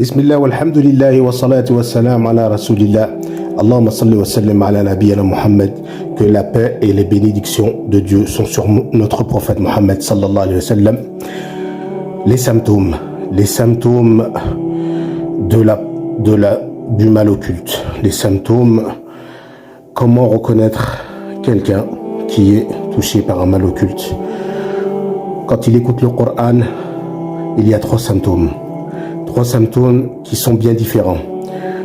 Bismillah walhamdulillah wa salatu wa salam ala rasulillah. Allahumma salli wa sallim ala nabiyyina Muhammad. Que la paix et les bénédictions de Dieu sont sur notre prophète Muhammad sallallahu alayhi wa sallam. Les symptômes du mal occulte. Les symptômes, comment reconnaître quelqu'un qui est touché par un mal occulte. Quand il écoute le Coran, il y a trois symptômes qui sont bien différents.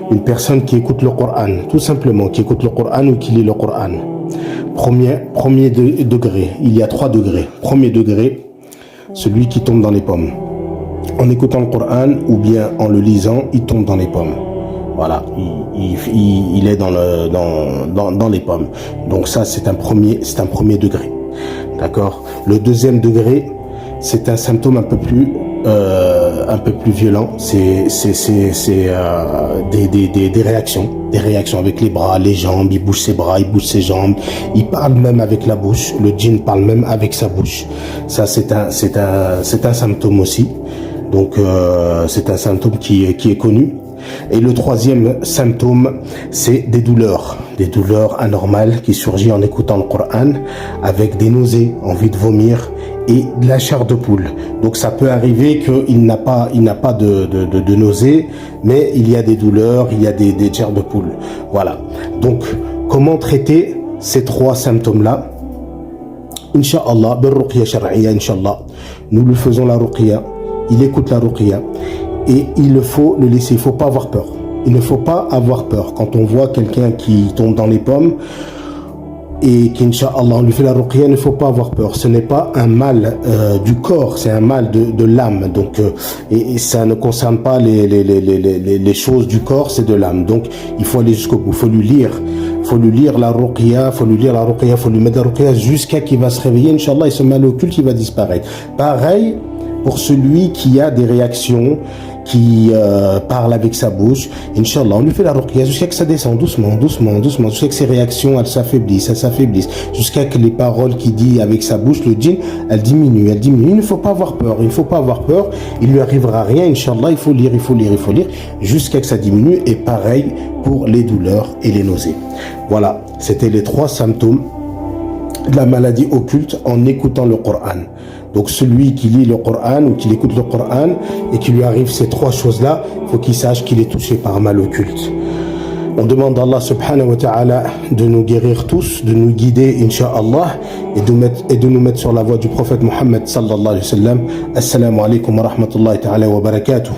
Une personne qui écoute le Coran, tout simplement, qui écoute le Coran ou qui lit le Coran. Premier degré, il y a 3 degrés. Premier degré, celui qui tombe dans les pommes. En écoutant le Coran ou bien en le lisant, il tombe dans les pommes. Voilà, il est dans les pommes. Donc ça, c'est un premier degré. D'accord. Le deuxième degré, c'est un symptôme un peu plus violent. C'est des réactions avec les bras, les jambes. Il bouge ses bras, il bouge ses jambes. Il parle même avec la bouche. Le djinn parle même avec sa bouche. Ça, c'est un symptôme aussi. Donc c'est un symptôme qui est connu. Et le troisième symptôme, c'est des douleurs anormales qui surgissent en écoutant le Coran, avec des nausées, envie de vomir et de la chair de poule. Donc ça peut arriver qu'il n'a pas de nausées, mais il y a des douleurs, il y a des chairs de poule. Voilà. Donc comment traiter ces 3 symptômes-là? Inch'Allah, bil ruqya shar'iyya, Inch'Allah. Nous lui faisons la ruqya, il écoute la ruqya. Et il faut le laisser, il ne faut pas avoir peur. Il ne faut pas avoir peur. Quand on voit quelqu'un qui tombe dans les pommes et qu'Inch'Allah on lui fait la ruqya, il ne faut pas avoir peur. Ce n'est pas un mal du corps, c'est un mal de l'âme. Donc, et ça ne concerne pas les choses du corps, c'est de l'âme. Donc il faut aller jusqu'au bout, il faut lui lire la ruqya, faut lui mettre la ruqya jusqu'à qu'il va se réveiller. Inch'Allah, et ce mal occulte, il va disparaître. Pareil pour celui qui a des réactions, qui parle avec sa bouche, Inch'Allah, on lui fait la ruqya jusqu'à que ça descende doucement, jusqu'à que ses réactions, elles s'affaiblissent, jusqu'à que les paroles qu'il dit avec sa bouche, le djinn, elles diminuent. Il ne faut pas avoir peur, il lui arrivera rien, Inch'Allah, il faut lire, jusqu'à que ça diminue, et pareil pour les douleurs et les nausées. Voilà, c'était les 3 symptômes de la maladie occulte en écoutant le Coran. Donc celui qui lit le Coran ou qui écoute le Coran et qui lui arrive ces 3 choses-là, il faut qu'il sache qu'il est touché par un mal occulte. On demande à Allah subhanahu wa ta'ala de nous guérir tous, de nous guider, Inch'Allah, et de nous mettre sur la voie du prophète Muhammad sallallahu alayhi wa sallam. Assalamu alaikum wa rahmatullahi ta'ala wa barakatuh.